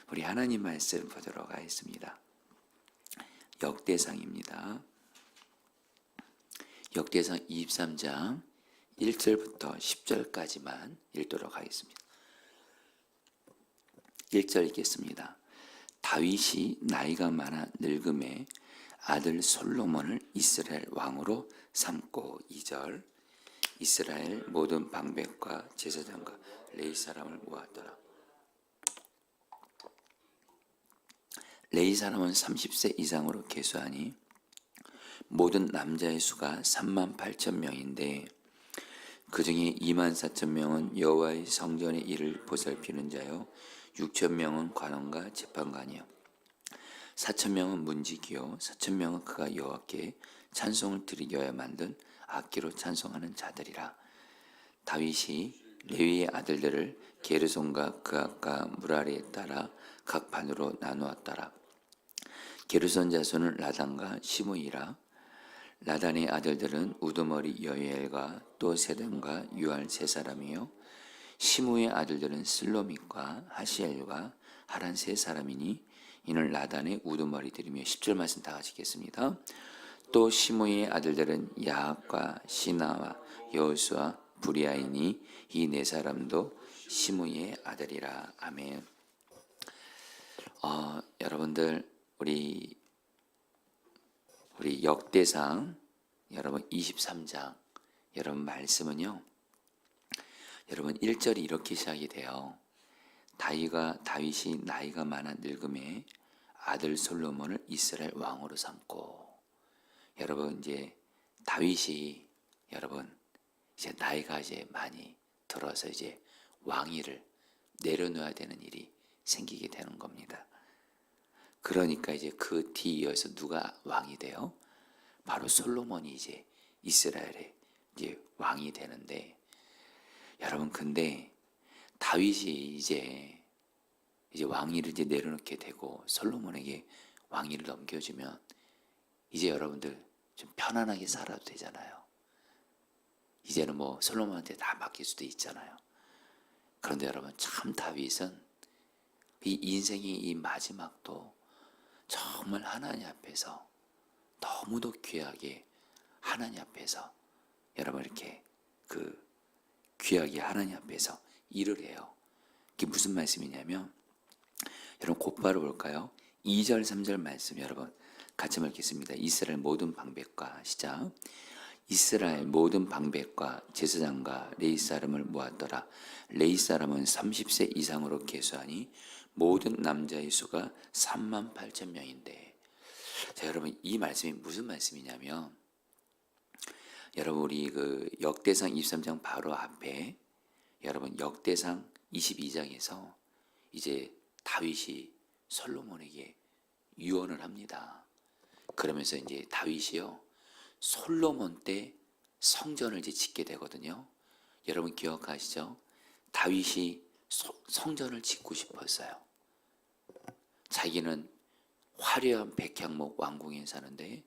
우리 하나님 말씀 보도록 하겠습니다. 역대상입니다. 역대상 23장 1절부터 10절까지만 읽도록 하겠습니다. 1절 읽겠습니다. 다윗이 나이가 많아 늙음에 아들 솔로몬을 이스라엘 왕으로 삼고 2절 이스라엘 모든 방백과 제사장과 레위 사람을 모았더라. 레위 사람은 30세 이상으로 계수하니 모든 남자의 수가 38,000명인데 그 중에 24,000명은 여호와의 성전의 일을 보살피는 자요 6,000명은 관원과 재판관이요 4,000명은 문지기요 4,000명은 그가 여호와께 찬송을 드리려야 만든 악기로 찬송하는 자들이라. 다윗이 레위의 아들들을 게르손과 그앗과 무라리에 따라 각 반으로 나누었더라. 게르손 자손은 라단과 시므이라. 라단의 아들들은 우두머리 여이엘과 또 세lem과 유알 세 사람이요 시므의 아들들은 슬로밋과 하시엘과 하란 세 사람이니 이는 라단의 우두머리들이며 10절 말씀 다 같이 읽겠습니다. 또 시므의 아들들은 야합과 시나와 여호수아 브리아이니 이 네 사람도 시므의 아들이라. 아멘. 여러분들 우리 역대상 여러분 23장 여러분 말씀은요. 여러분 1절이 이렇게 시작이 돼요. 다윗이 나이가 많아 늙음에 아들 솔로몬을 이스라엘 왕으로 삼고. 여러분 이제 다윗이 여러분 이제 나이가 이제 많이 들어서 이제 왕위를 내려놓아야 되는 일이 생기게 되는 겁니다. 그러니까 이제 그 뒤이어서 누가 왕이 돼요? 바로 솔로몬이 이제 이스라엘의 이제 왕이 되는데 여러분 근데 다윗이 이제 왕위를 이제 내려놓게 되고 솔로몬에게 왕위를 넘겨주면 이제 여러분들 좀 편안하게 살아도 되잖아요. 이제는 뭐 솔로몬한테 다 맡길 수도 있잖아요. 그런데 여러분 참 다윗은 이 인생의 이 마지막도 정말 하나님 앞에서 너무도 귀하게 하나님 앞에서 여러분 이렇게 귀하게 하나님 앞에서 일을 해요. 이게 무슨 말씀이냐면 여러분 곧바로 볼까요? 2절 3절 말씀 여러분 같이 읽겠습니다. 이스라엘 모든 방백과 시작. 이스라엘 모든 방백과 제사장과 레위 사람을 모았더라. 레위 사람은 30세 이상으로 계수하니 모든 남자의 수가 38,000명인데 자 여러분 이 말씀이 무슨 말씀이냐면 여러분 우리 역대상 23장 바로 앞에 여러분 역대상 22장에서 이제 다윗이 솔로몬에게 유언을 합니다. 그러면서 이제 다윗이요 솔로몬 때 성전을 이제 짓게 되거든요. 여러분 기억하시죠? 다윗이 성전을 짓고 싶었어요. 자기는 화려한 백향목 왕궁에 사는데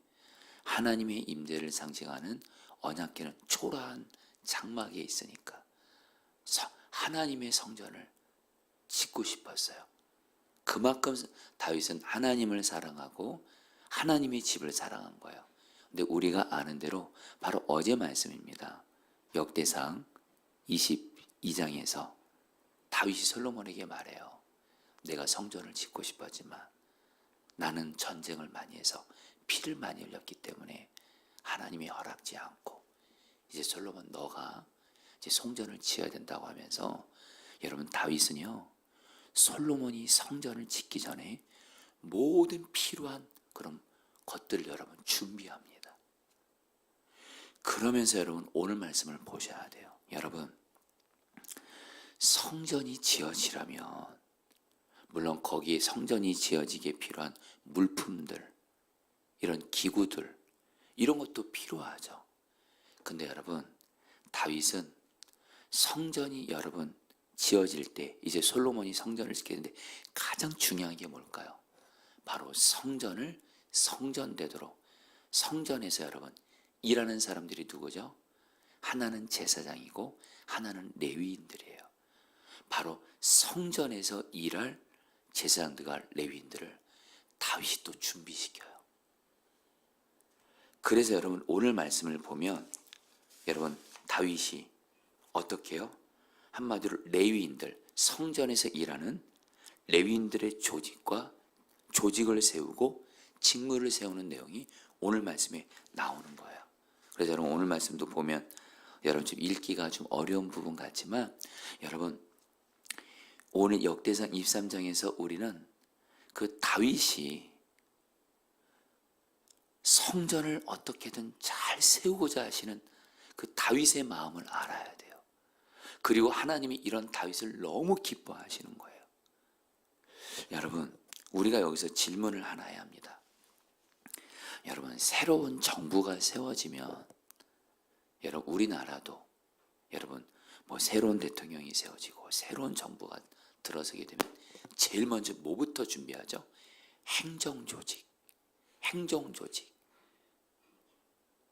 하나님의 임재를 상징하는 언약궤는 초라한 장막에 있으니까 하나님의 성전을 짓고 싶었어요. 그만큼 다윗은 하나님을 사랑하고 하나님의 집을 사랑한 거예요. 근데 우리가 아는 대로 바로 어제 말씀입니다. 역대상 22장에서 다윗이 솔로몬에게 말해요. 내가 성전을 짓고 싶었지만 나는 전쟁을 많이 해서 피를 많이 흘렸기 때문에 하나님이 허락지 않고 이제 솔로몬 너가 이제 성전을 지어야 된다고 하면서 여러분 다윗은요 솔로몬이 성전을 짓기 전에 모든 필요한 그런 것들을 여러분 준비합니다. 그러면서 여러분 오늘 말씀을 보셔야 돼요. 여러분 성전이 지어지려면 물론 거기에 성전이 지어지기에 필요한 물품들 이런 기구들 이런 것도 필요하죠. 근데 여러분 다윗은 성전이 여러분 지어질 때 이제 솔로몬이 성전을 짓겠는데 가장 중요한 게 뭘까요? 바로 성전을 성전되도록 성전에서 여러분 일하는 사람들이 누구죠? 하나는 제사장이고 하나는 레위인들이에요. 바로 성전에서 일할 제사장들과 레위인들을 다윗이 또 준비시켜요. 그래서 여러분 오늘 말씀을 보면 여러분 다윗이 어떻게 해요? 한마디로 레위인들, 성전에서 일하는 레위인들의 조직을 세우고 직무를 세우는 내용이 오늘 말씀에 나오는 거예요. 그래서 여러분 오늘 말씀도 보면 여러분 좀 읽기가 좀 어려운 부분 같지만 여러분 오늘 역대상 23장에서 우리는 그 다윗이 성전을 어떻게든 잘 세우고자 하시는 그 다윗의 마음을 알아야 돼요. 그리고 하나님이 이런 다윗을 너무 기뻐하시는 거예요. 여러분 우리가 여기서 질문을 하나 해야 합니다. 여러분 새로운 정부가 세워지면 여러분 우리나라도 여러분 뭐 새로운 대통령이 세워지고 새로운 정부가 들어서게 되면 제일 먼저 뭐부터 준비하죠? 행정조직.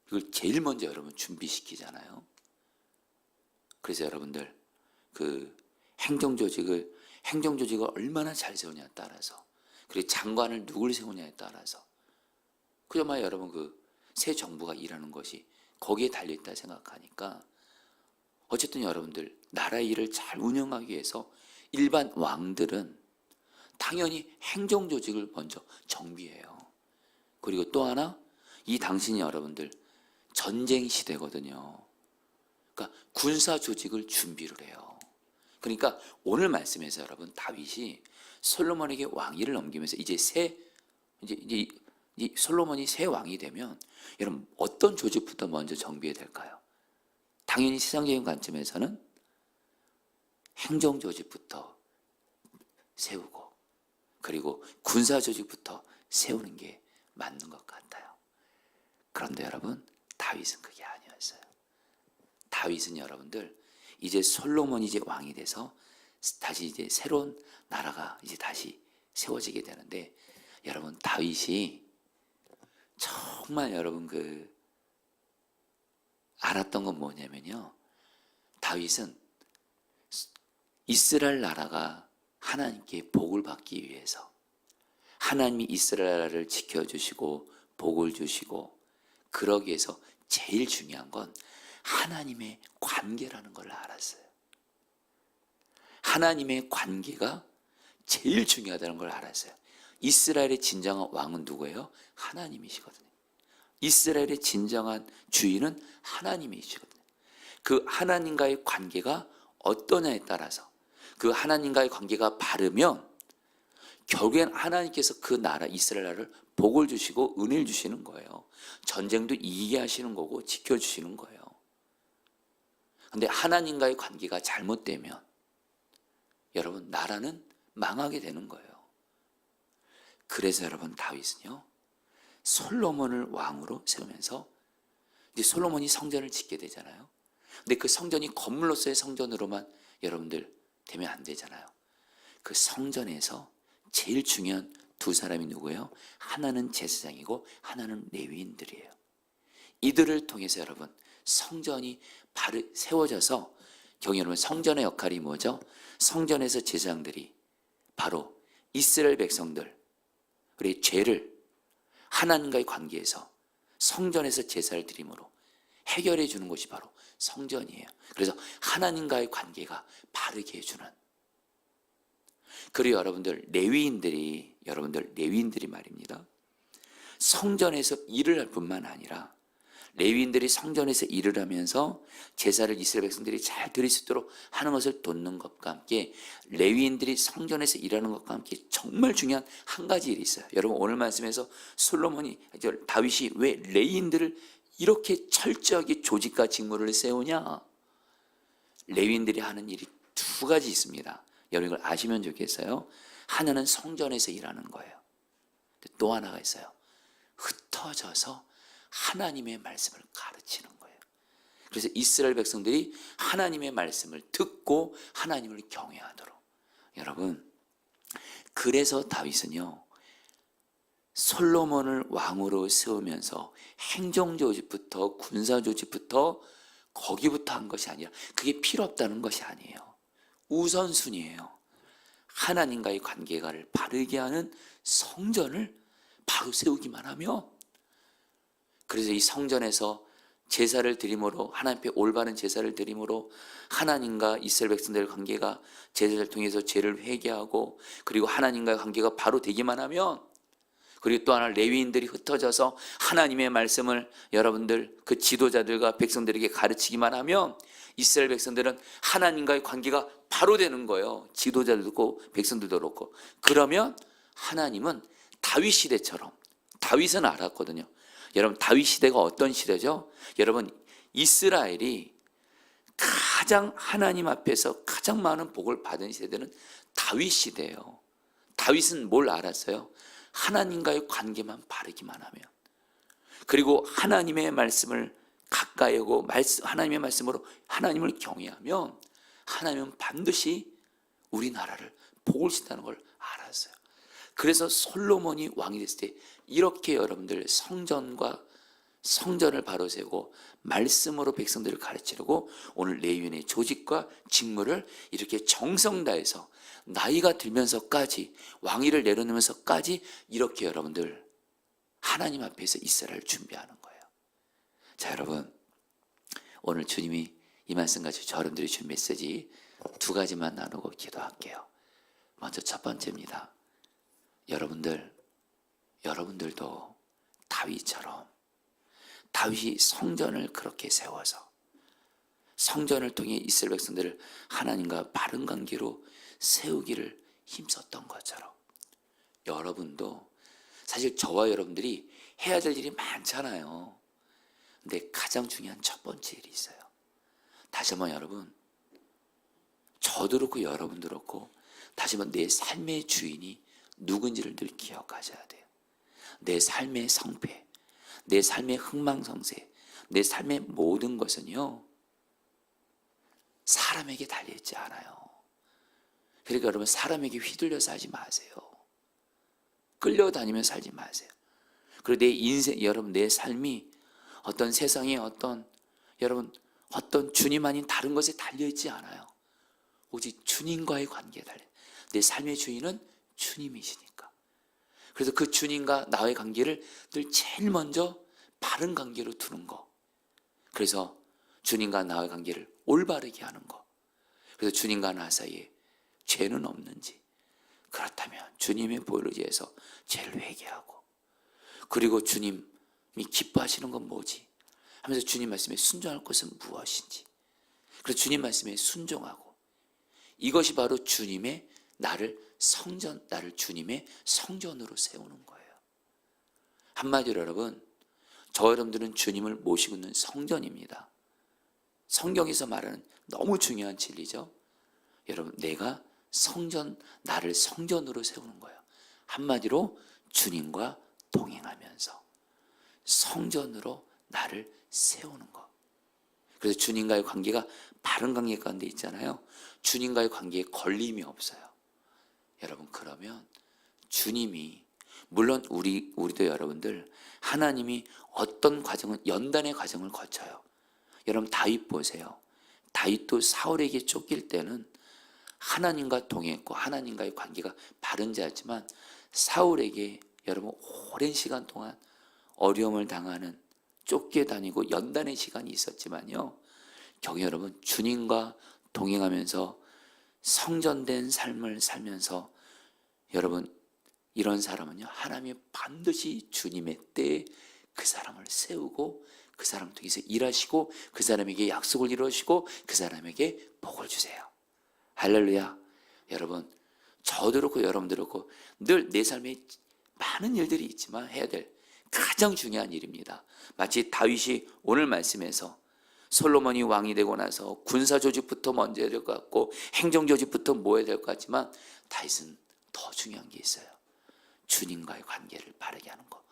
이걸 제일 먼저 여러분 준비시키잖아요. 그래서 여러분들 그 행정조직을 얼마나 잘 세우냐에 따라서 그리고 장관을 누굴 세우냐에 따라서 그야말로 여러분 그 새 정부가 일하는 것이 거기에 달려있다 생각하니까 어쨌든 여러분들 나라 일을 잘 운영하기 위해서 일반 왕들은 당연히 행정조직을 먼저 정비해요. 그리고 또 하나 이 당신이 여러분들 전쟁 시대거든요. 그러니까 군사 조직을 준비를 해요. 그러니까 오늘 말씀에서 여러분 다윗이 솔로몬에게 왕위를 넘기면서 이제 솔로몬이 새 왕이 되면 여러분 어떤 조직부터 먼저 정비해야 될까요? 당연히 세상적인 관점에서는 행정 조직부터 세우고 그리고 군사 조직부터 세우는 게 맞는 것 같아요. 그런데 여러분 다윗은 그게 아니었어요. 다윗은 여러분들 이제 솔로몬이 이제 왕이 돼서 다시 이제 새로운 나라가 이제 다시 세워지게 되는데 여러분 다윗이 정말 여러분 그 알았던 건 뭐냐면요. 다윗은 이스라엘 나라가 하나님께 복을 받기 위해서 하나님이 이스라엘 나라를 지켜주시고 복을 주시고 그러기 위해서 제일 중요한 건 하나님의 관계라는 걸 알았어요. 하나님의 관계가 제일 중요하다는 걸 알았어요. 이스라엘의 진정한 왕은 누구예요? 하나님이시거든요. 이스라엘의 진정한 주인은 하나님이시거든요. 그 하나님과의 관계가 어떠냐에 따라서 그 하나님과의 관계가 바르면 결국엔 하나님께서 그 나라 이스라엘 나라를 복을 주시고 은혜를 주시는 거예요. 전쟁도 이기게 하시는 거고 지켜주시는 거예요. 그런데 하나님과의 관계가 잘못되면 여러분 나라는 망하게 되는 거예요. 그래서 여러분 다윗은요 솔로몬을 왕으로 세우면서 이제 솔로몬이 성전을 짓게 되잖아요. 근데 그 성전이 건물로서의 성전으로만 여러분들 되면 안 되잖아요. 그 성전에서 제일 중요한 두 사람이 누구예요? 하나는 제사장이고 하나는 레위인들이에요. 이들을 통해서 여러분 성전이 세워져서 경히 여러분 성전의 역할이 뭐죠? 성전에서 제사장들이 바로 이스라엘 백성들 우리 죄를 하나님과의 관계에서 성전에서 제사를 드림으로 해결해 주는 것이 바로 성전이에요. 그래서 하나님과의 관계가 바르게 해주는. 그리고 여러분들 레위인들이 말입니다. 성전에서 일을 할 뿐만 아니라 레위인들이 성전에서 일을 하면서 제사를 이스라엘 백성들이 잘 드릴 수 있도록 하는 것을 돕는 것과 함께 레위인들이 성전에서 일하는 것과 함께 정말 중요한 한 가지 일이 있어요. 여러분 오늘 말씀에서 다윗이 왜 레위인들을 이렇게 철저하게 조직과 직무를 세우냐? 레위인들이 하는 일이 두 가지 있습니다. 여러분 이걸 아시면 좋겠어요. 하나는 성전에서 일하는 거예요. 또 하나가 있어요. 흩어져서 하나님의 말씀을 가르치는 거예요. 그래서 이스라엘 백성들이 하나님의 말씀을 듣고 하나님을 경외하도록. 여러분 그래서 다윗은요 솔로몬을 왕으로 세우면서 행정조직부터 군사조직부터 거기부터 한 것이 아니라 그게 필요 없다는 것이 아니에요. 우선순위예요. 하나님과의 관계를 바르게 하는 성전을 바로 세우기만 하며, 그래서 이 성전에서 제사를 드림으로, 하나님 앞에 올바른 제사를 드림으로 하나님과 이스라엘 백성들의 관계가 제사를 통해서 죄를 회개하고, 그리고 하나님과의 관계가 바로 되기만 하면, 그리고 또 하나 레위인들이 흩어져서 하나님의 말씀을 여러분들 그 지도자들과 백성들에게 가르치기만 하면 이스라엘 백성들은 하나님과의 관계가 바로 되는 거예요. 지도자들도 그렇고 백성들도 그렇고. 그러면 하나님은 다윗 시대처럼, 다윗은 알았거든요. 여러분, 다윗 시대가 어떤 시대죠? 여러분, 이스라엘이 가장 하나님 앞에서 가장 많은 복을 받은 시대는 다윗 시대예요. 다윗은 뭘 알았어요? 하나님과의 관계만 바르기만 하면, 그리고 하나님의 말씀을 가까이 하고 하나님의 말씀으로 하나님을 경외하면 하나님은 반드시 우리나라를 복을 주신다는 걸 알았어요. 그래서 솔로몬이 왕이 됐을 때 이렇게 여러분들 성전을 바로 세우고 말씀으로 백성들을 가르치려고 오늘 레위인의 조직과 직무를 이렇게 정성 다해서 나이가 들면서까지, 왕위를 내려놓으면서까지 이렇게 여러분들 하나님 앞에서 이스라엘을 준비하는 거예요. 자, 여러분, 오늘 주님이 이 말씀 가지고 저 여러분들이 준 메시지 두 가지만 나누고 기도할게요. 먼저 첫 번째입니다. 여러분들도 다윗처럼, 다윗이 성전을 그렇게 세워서 성전을 통해 이스라엘 백성들을 하나님과 바른 관계로 세우기를 힘썼던 것처럼, 여러분도 사실 저와 여러분들이 해야 될 일이 많잖아요. 근데 가장 중요한 첫 번째 일이 있어요. 다시 한번 여러분, 저도 그렇고 여러분도 그렇고 다시 한번 내 삶의 주인이 누군지를 늘 기억하셔야 돼요. 내 삶의 성패, 내 삶의 흥망성쇠, 내 삶의 모든 것은요, 사람에게 달려있지 않아요. 그러니까 여러분, 사람에게 휘둘려 살지 마세요. 끌려다니며 살지 마세요. 그리고 내 인생, 여러분, 내 삶이 어떤 세상에 어떤 주님 아닌 다른 것에 달려있지 않아요. 오직 주님과의 관계에 달려. 내 삶의 주인은 주님이시니까. 그래서 그 주님과 나의 관계를 늘 제일 먼저 바른 관계로 두는 거. 그래서 주님과 나의 관계를 올바르게 하는 거. 그래서 주님과 나 사이에 죄는 없는지, 그렇다면 주님의 보혈을 의지해서 죄를 회개하고, 그리고 주님이 기뻐하시는 건 뭐지 하면서 주님 말씀에 순종할 것은 무엇인지, 그래서 주님 말씀에 순종하고, 이것이 바로 주님의 나를 주님의 성전으로 세우는 거예요. 한마디로 여러분, 저 여러분들은 주님을 모시고 있는 성전입니다. 성경에서 말하는 너무 중요한 진리죠. 여러분, 내가 나를 성전으로 세우는 거예요. 한마디로 주님과 동행하면서 성전으로 나를 세우는 거. 그래서 주님과의 관계가 바른 관계 가운데 있잖아요. 주님과의 관계에 걸림이 없어요. 여러분, 그러면 주님이, 물론 우리도 여러분들 하나님이 어떤 과정은 연단의 과정을 거쳐요. 여러분, 다윗 보세요. 다윗도 사울에게 쫓길 때는 하나님과 동행했고 하나님과의 관계가 바른 자였지만, 사울에게 여러분 오랜 시간 동안 어려움을 당하는, 쫓겨다니고 연단의 시간이 있었지만요, 경희 여러분, 주님과 동행하면서 성전된 삶을 살면서 여러분, 이런 사람은요, 하나님이 반드시 주님의 때에 그 사람을 세우고 그 사람을 통해서 일하시고 그 사람에게 약속을 이루시고 그 사람에게 복을 주세요. 할렐루야. 여러분, 저도 그렇고 여러분도 그렇고 늘 내 삶에 많은 일들이 있지만 해야 될 가장 중요한 일입니다. 마치 다윗이 오늘 말씀에서 솔로몬이 왕이 되고 나서 군사 조직부터 먼저 해야 될 것 같고 행정 조직부터 모아야 될 것 같지만, 다윗은 더 중요한 게 있어요. 주님과의 관계를 바르게 하는 것.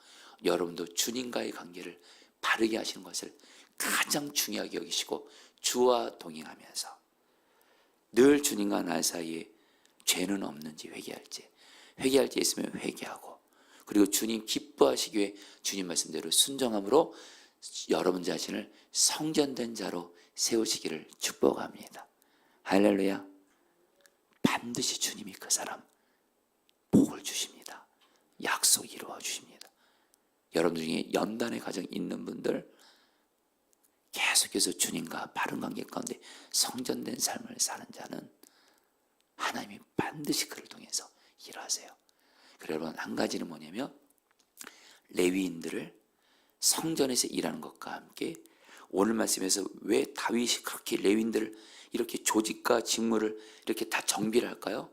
여러분도 주님과의 관계를 바르게 하시는 것을 가장 중요하게 여기시고 주와 동행하면서 늘 주님과 나 사이에 죄는 없는지 회개할 때 있으면 회개하고, 그리고 주님 기뻐하시기 위해 주님 말씀대로 순종함으로 여러분 자신을 성전된 자로 세우시기를 축복합니다. 할렐루야. 반드시 주님이 그 사람 복을 주십니다. 약속 이루어 주십니다. 여러분 중에 연단의 가정 있는 분들, 계속해서 주님과 바른 관계 가운데 성전된 삶을 사는 자는 하나님이 반드시 그를 통해서 일하세요. 그리고 여러분, 한 가지는 뭐냐면 레위인들을 성전에서 일하는 것과 함께 오늘 말씀에서 왜 다윗이 그렇게 레위인들을 이렇게 조직과 직무를 이렇게 다 정비를 할까요?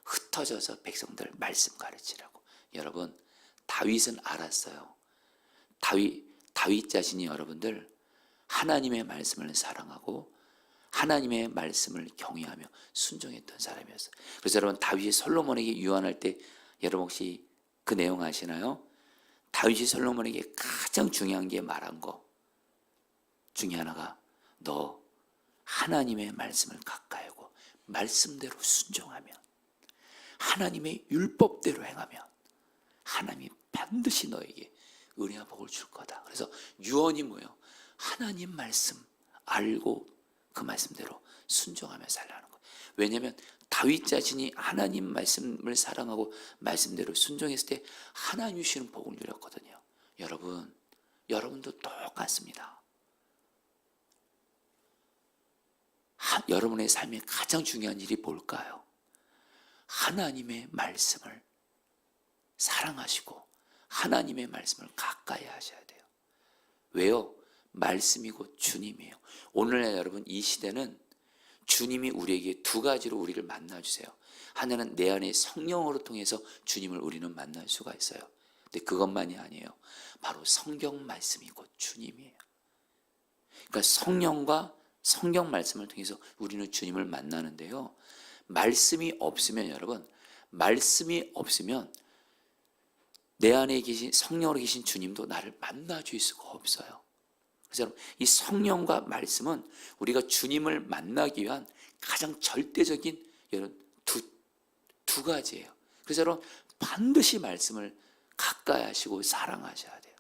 흩어져서 백성들 말씀 가르치라고. 여러분, 다윗은 알았어요. 다윗 자신이 여러분들 하나님의 말씀을 사랑하고 하나님의 말씀을 경외하며 순종했던 사람이었어요. 그래서 여러분, 다윗이 솔로몬에게 유언할 때 여러분 혹시 그 내용 아시나요? 다윗이 솔로몬에게 가장 중요한 게 말한 거 중에 하나가, 너 하나님의 말씀을 가까이 하고 말씀대로 순종하면, 하나님의 율법대로 행하면 하나님이 반드시 너에게 은혜와 복을 줄 거다. 그래서 유언이 뭐예요? 하나님 말씀 알고 그 말씀대로 순종하며 살라는 거예요. 왜냐하면 다윗 자신이 하나님 말씀을 사랑하고 말씀대로 순종했을 때 하나님 주시는 복을 누렸거든요. 여러분도 똑같습니다. 여러분의 삶에 가장 중요한 일이 뭘까요? 하나님의 말씀을 사랑하시고 하나님의 말씀을 가까이 하셔야 돼요. 왜요? 말씀이 곧 주님이에요. 오늘날 여러분, 이 시대는 주님이 우리에게 두 가지로 우리를 만나주세요. 하나는 내 안에 성령으로 통해서 주님을 우리는 만날 수가 있어요. 근데 그것만이 아니에요. 바로 성경 말씀이 곧 주님이에요. 그러니까 성령과 성경 말씀을 통해서 우리는 주님을 만나는데요. 말씀이 없으면 여러분, 말씀이 없으면 내 안에 계신 성령으로 계신 주님도 나를 만나줄 수가 없어요. 그래서 여러분, 이 성령과 말씀은 우리가 주님을 만나기 위한 가장 절대적인 여러분 두 가지예요. 그래서 여러분, 반드시 말씀을 가까이 하시고 사랑하셔야 돼요.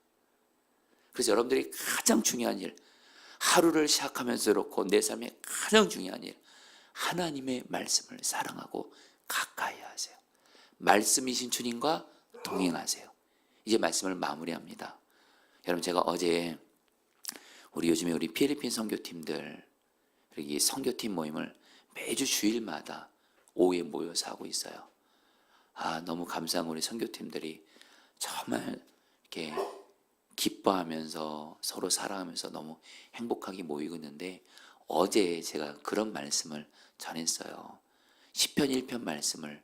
그래서 여러분들이 가장 중요한 일, 하루를 시작하면서 그렇고 내 삶에 가장 중요한 일, 하나님의 말씀을 사랑하고 가까이 하세요. 말씀이신 주님과 동행하세요. 이제 말씀을 마무리합니다. 여러분, 제가 어제 요즘에 우리 필리핀 선교팀들 여기 선교팀 모임을 매주 주일마다 오후에 모여서 하고 있어요. 너무 감사한 우리 선교팀들이 정말 이렇게 기뻐하면서 서로 사랑하면서 너무 행복하게 모이고 있는데, 어제 제가 그런 말씀을 전했어요. 시편 1편 말씀을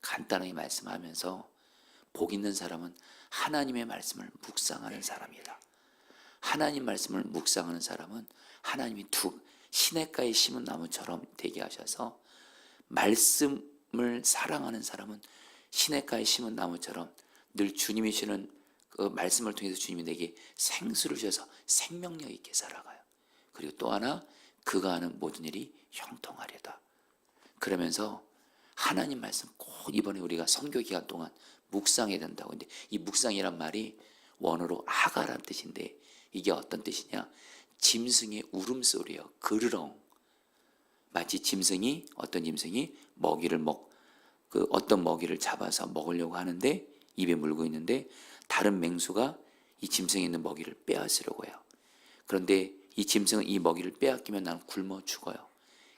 간단하게 말씀하면서, 복 있는 사람은 하나님의 말씀을 묵상하는 사람이다. 하나님 말씀을 묵상하는 사람은 하나님이 시냇가에 심은 나무처럼 되게 하셔서, 말씀을 사랑하는 사람은 시냇가에 심은 나무처럼 늘 주님이 주시는 그 말씀을 통해서 주님이 내게 생수를 주셔서 생명력 있게 살아가요. 그리고 또 하나, 그가 하는 모든 일이 형통하리다. 그러면서 하나님 말씀 꼭 이번에 우리가 선교 기간 동안 묵상해야 된다고. 근데 이 묵상이란 말이 원어로 아가란 뜻인데, 이게 어떤 뜻이냐? 짐승의 울음소리예요. 그르렁. 마치 어떤 짐승이 어떤 먹이를 잡아서 먹으려고 하는데 입에 물고 있는데, 다른 맹수가 이 짐승에 있는 먹이를 빼앗으려고 해요. 그런데 이 짐승은 이 먹이를 빼앗기면 나는 굶어 죽어요.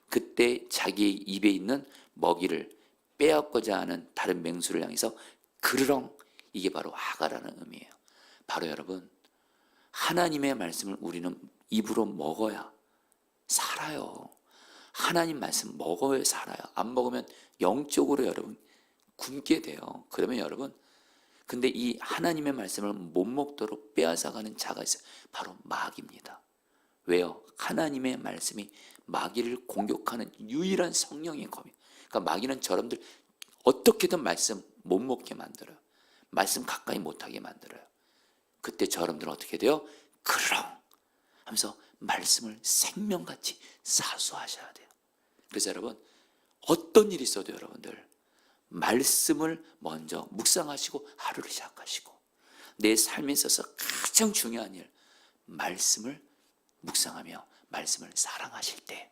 그때 자기의 입에 있는 먹이를 빼앗고자 하는 다른 맹수를 향해서 그르렁, 이게 바로 아가라는 의미예요. 바로 여러분, 하나님의 말씀을 우리는 입으로 먹어야 살아요. 하나님 말씀 먹어야 살아요. 안 먹으면 영적으로 여러분 굶게 돼요. 그러면 여러분, 근데 이 하나님의 말씀을 못 먹도록 빼앗아가는 자가 있어요. 바로 마귀입니다. 왜요? 하나님의 말씀이 마귀를 공격하는 유일한 성령의 검이에요. 그러니까 마귀는 저러분들 어떻게든 말씀 못 먹게 만들어요. 말씀 가까이 못하게 만들어요. 그때 저러분들은 어떻게 돼요? 그렁 하면서 말씀을 생명같이 사수하셔야 돼요. 그래서 여러분, 어떤 일이 있어도 여러분들 말씀을 먼저 묵상하시고 하루를 시작하시고, 내 삶에 있어서 가장 중요한 일, 말씀을 묵상하며 말씀을 사랑하실 때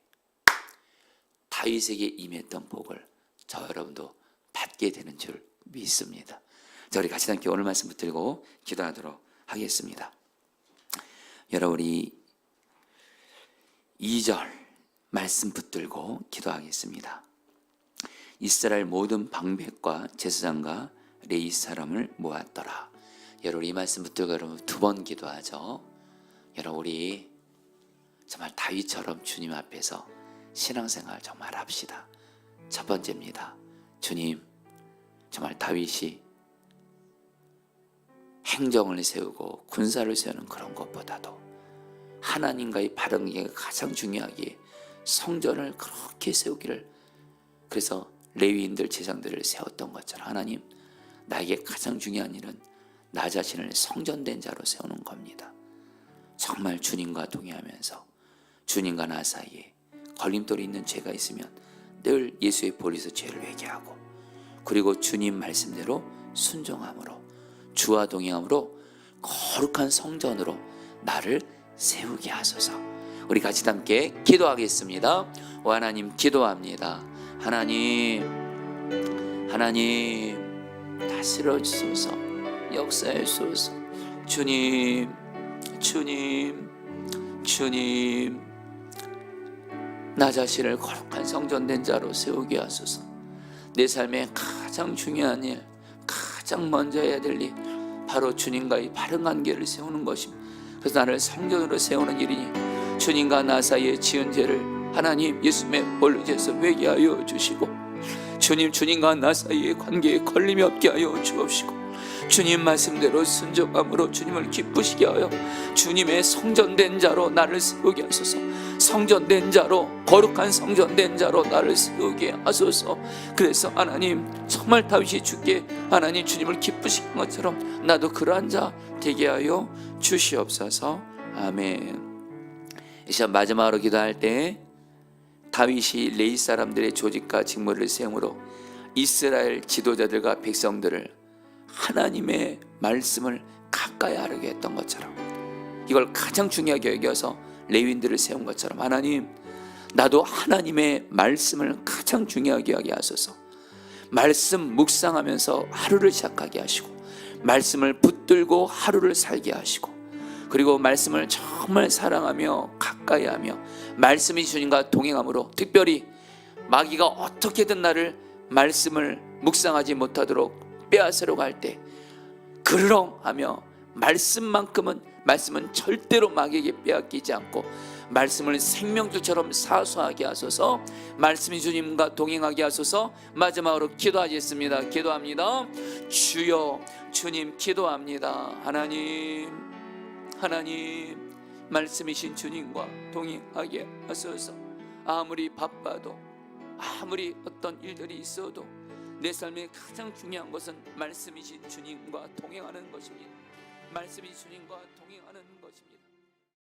다윗에게 임했던 복을 저 여러분도 받게 되는 줄 믿습니다. 자, 우리 같이 함께 오늘 말씀 붙들고 기도하도록 하겠습니다. 여러분, 우리 2절 말씀 붙들고 기도하겠습니다. 이스라엘 모든 방백과 제사장과 레위 사람을 모았더라. 여러분, 이 말씀 붙들고 여러분 2번 기도하죠. 여러분, 우리 정말 다윗처럼 주님 앞에서 신앙생활 정말 합시다. 첫 번째입니다. 주님, 정말 다윗이 행정을 세우고 군사를 세우는 그런 것보다도 하나님과의 바른 관계가 가장 중요하기에 성전을 그렇게 세우기를, 그래서 레위인들 제사장들을 세웠던 것처럼 하나님, 나에게 가장 중요한 일은 나 자신을 성전된 자로 세우는 겁니다. 정말 주님과 동의하면서 주님과 나 사이에 걸림돌이 있는 죄가 있으면 늘 예수의 보리에서 죄를 회개하고, 그리고 주님 말씀대로 순종함으로 주와 동행함으로 거룩한 성전으로 나를 세우게 하소서. 우리 같이 함께 기도하겠습니다. 오 하나님, 기도합니다. 하나님 다스려 주소서. 역사해 주소서. 주님 나 자신을 거룩한 성전된 자로 세우게 하소서. 내 삶에 가장 중요한 일, 가장 먼저 해야 될 일, 바로 주님과의 바른 관계를 세우는 것입니다. 그래서 나를 성전으로 세우는 일이니 주님과 나 사이에 지은 죄를 하나님 예수님의 보혈에서 회개하여 주시고, 주님과 나 사이의 관계에 걸림이 없게 하여 주옵시고, 주님 말씀대로 순종함으로 주님을 기쁘시게 하여 주님의 성전된 자로 나를 세우게 하소서. 성전된 자로, 거룩한 성전된 자로 나를 세우게 하소서. 그래서 하나님, 정말 다윗이 주께 하나님 주님을 기쁘시게 한 것처럼 나도 그러한 자 되게 하여 주시옵소서. 아멘. 이 시간 마지막으로 기도할 때 다윗이 레위 사람들의 조직과 직무를 세움으로 이스라엘 지도자들과 백성들을 하나님의 말씀을 가까이 하려게 했던 것처럼, 이걸 가장 중요하게 여겨서 레위인들을 세운 것처럼 하나님, 나도 하나님의 말씀을 가장 중요하게 하게 하소서. 말씀 묵상하면서 하루를 시작하게 하시고, 말씀을 붙들고 하루를 살게 하시고, 그리고 말씀을 정말 사랑하며 가까이 하며 말씀이 주님과 동행함으로, 특별히 마귀가 어떻게든 나를 말씀을 묵상하지 못하도록 빼앗으려고 할 때 그러하며 말씀은 절대로 마귀에게 빼앗기지 않고 말씀을 생명줄처럼 사수하게 하소서. 말씀이 주님과 동행하게 하소서. 마지막으로 기도하겠습니다. 기도합니다. 주여, 주님 기도합니다. 하나님 말씀이신 주님과 동행하게 하소서. 아무리 바빠도, 아무리 어떤 일들이 있어도 내 삶에 가장 중요한 것은 말씀이신 주님과 동행하는 것입니다. 말씀이 주님과 동행하는 것입니다.